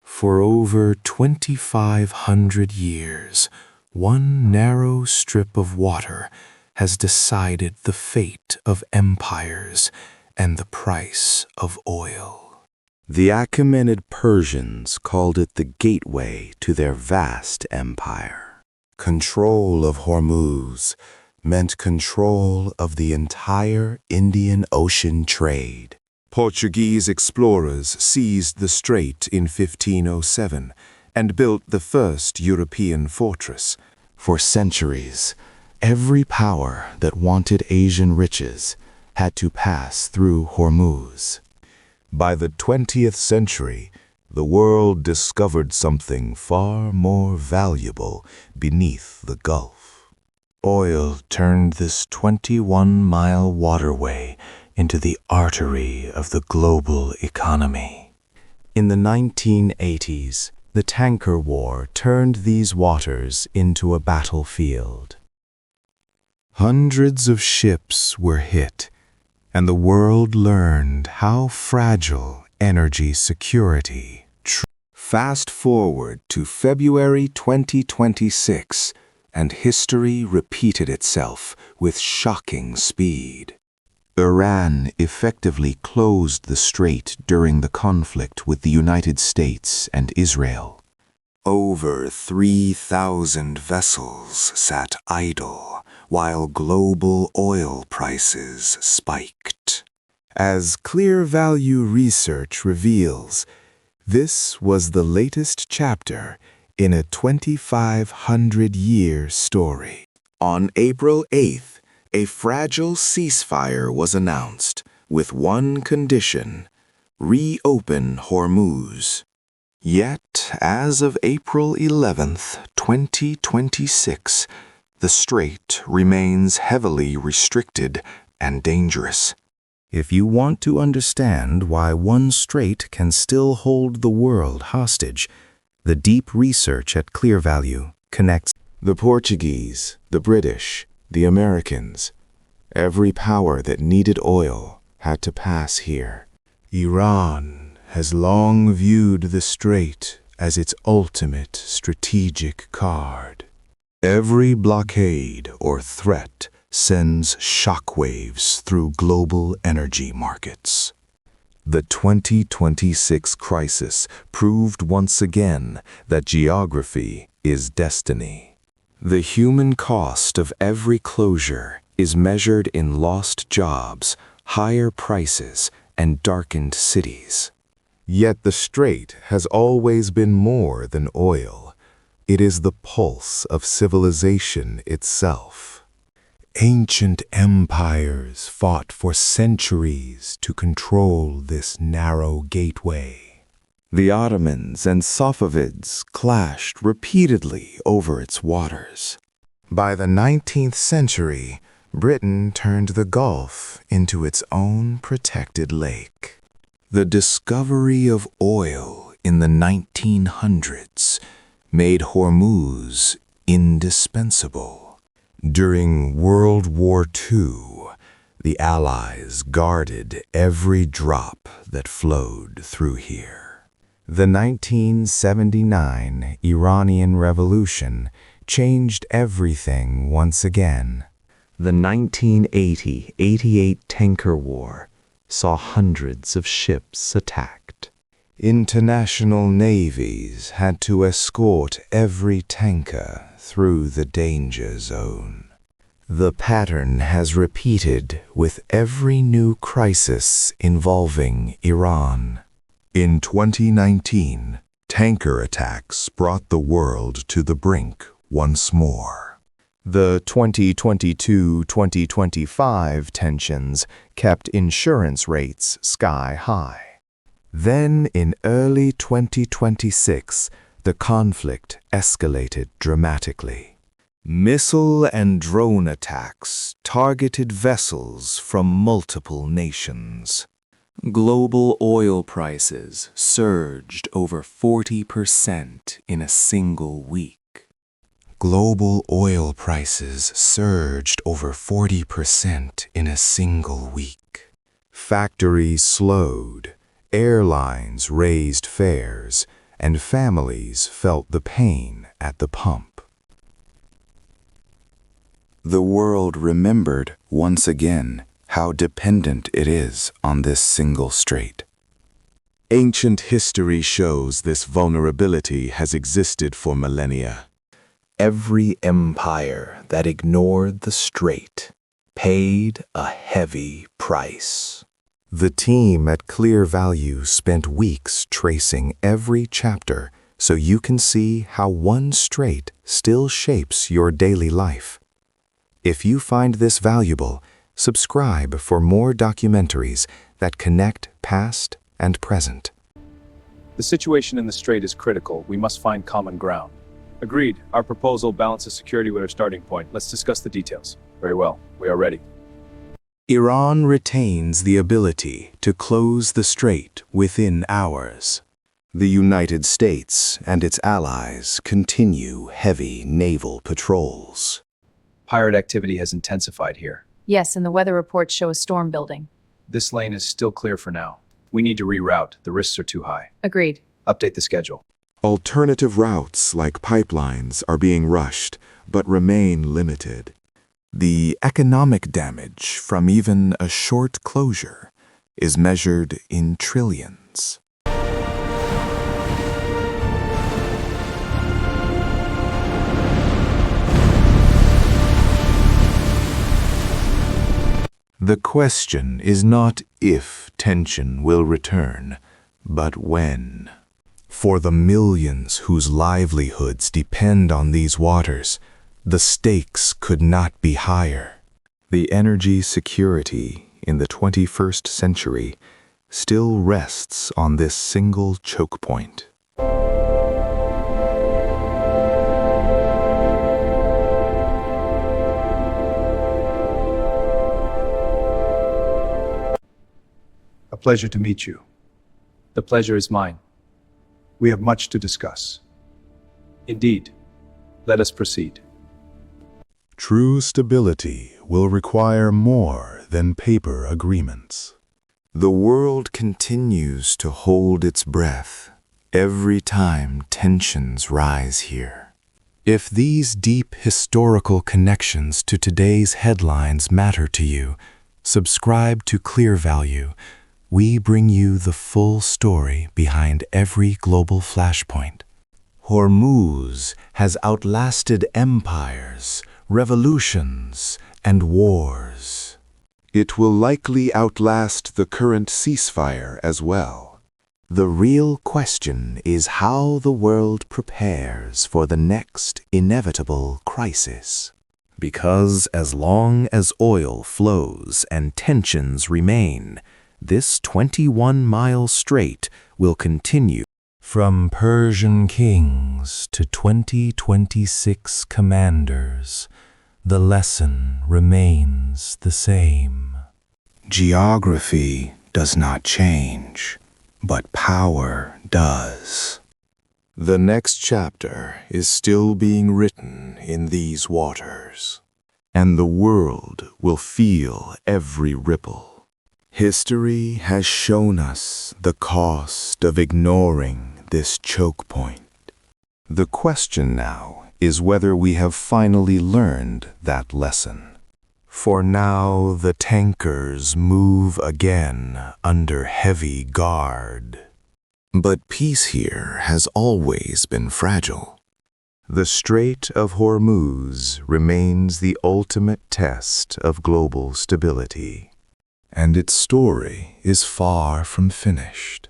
For over 2,500 years, one narrow strip of water has decided the fate of empires and the price of oil. The Achaemenid Persians called it the gateway to their vast empire. Control of Hormuz meant control of the entire Indian Ocean trade. Portuguese explorers seized the strait in 1507 and built the first European fortress. For centuries, every power that wanted Asian riches had to pass through Hormuz. By the 20th century, the world discovered something far more valuable beneath the Gulf. Oil turned this 21-mile waterway into the artery of the global economy. In the 1980s, the tanker war turned these waters into a battlefield. Hundreds of ships were hit, and the world learned how fragile energy security truly is. Fast forward to February 2026, and history repeated itself with shocking speed. Iran effectively closed the strait during the conflict with the United States and Israel. Over 3,000 vessels sat idle while global oil prices spiked. As ClearValue research reveals, this was the latest chapter in a 2,500-year story. On April 8th, a fragile ceasefire was announced, with one condition: reopen Hormuz. Yet, as of April 11th, 2026, the strait remains heavily restricted and dangerous. If you want to understand why one strait can still hold the world hostage, the deep research at ClearValue connects the Portuguese, the British, the Americans. Every power that needed oil had to pass here. Iran has long viewed the strait as its ultimate strategic card. Every blockade or threat sends shockwaves through global energy markets. The 2026 crisis proved once again that geography is destiny. The human cost of every closure is measured in lost jobs, higher prices, and darkened cities. Yet the strait has always been more than oil. It is the pulse of civilization itself. Ancient empires fought for centuries to control this narrow gateway. The Ottomans and Safavids clashed repeatedly over its waters. By the 19th century, Britain turned the Gulf into its own protected lake. The discovery of oil in the 1900s made Hormuz indispensable. During World War II, the Allies guarded every drop that flowed through here. The 1979 Iranian Revolution changed everything once again. The 1980-88 tanker war saw hundreds of ships attacked. International navies had to escort every tanker through the danger zone. The pattern has repeated with every new crisis involving Iran. In 2019, tanker attacks brought the world to the brink once more. The 2022-2025 tensions kept insurance rates sky high. Then, in early 2026, the conflict escalated dramatically. Missile and drone attacks targeted vessels from multiple nations. Global oil prices surged over 40% in a single week. Global oil prices surged over 40% in a single week. Factories slowed, airlines raised fares, and families felt the pain at the pump. The world remembered once again how dependent it is on this single strait. Ancient history shows this vulnerability has existed for millennia. Every empire that ignored the strait paid a heavy price. The team at ClearValue spent weeks tracing every chapter so you can see how one strait still shapes your daily life. If you find this valuable, subscribe for more documentaries that connect past and present. The situation in the strait is critical. We must find common ground. Agreed. Our proposal balances security with our starting point. Let's discuss the details. Very well. We are ready. Iran retains the ability to close the strait within hours. The United States and its allies continue heavy naval patrols. Pirate activity has intensified here. Yes, and the weather reports show a storm building. This lane is still clear for now. We need to reroute. The risks are too high. Agreed. Update the schedule. Alternative routes like pipelines are being rushed, but remain limited. The economic damage from even a short closure is measured in trillions. The question is not if tension will return, but when. For the millions whose livelihoods depend on these waters, the stakes could not be higher. The energy security in the 21st century still rests on this single choke point. A pleasure to meet you. The pleasure is mine. We have much to discuss. Indeed. Let us proceed. True stability will require more than paper agreements. The world continues to hold its breath every time tensions rise here. If these deep historical connections to today's headlines matter to you, subscribe to ClearValue. We bring you the full story behind every global flashpoint. Hormuz has outlasted empires, revolutions, and wars. It will likely outlast the current ceasefire as well. The real question is how the world prepares for the next inevitable crisis. Because as long as oil flows and tensions remain, this 21-mile strait will continue. From Persian kings to 2026 commanders, the lesson remains the same. Geography does not change, but power does. The next chapter is still being written in these waters, and the world will feel every ripple. History has shown us the cost of ignoring this choke point. The question now is whether we have finally learned that lesson. For now, the tankers move again under heavy guard. But peace here has always been fragile. The Strait of Hormuz remains the ultimate test of global stability, and its story is far from finished.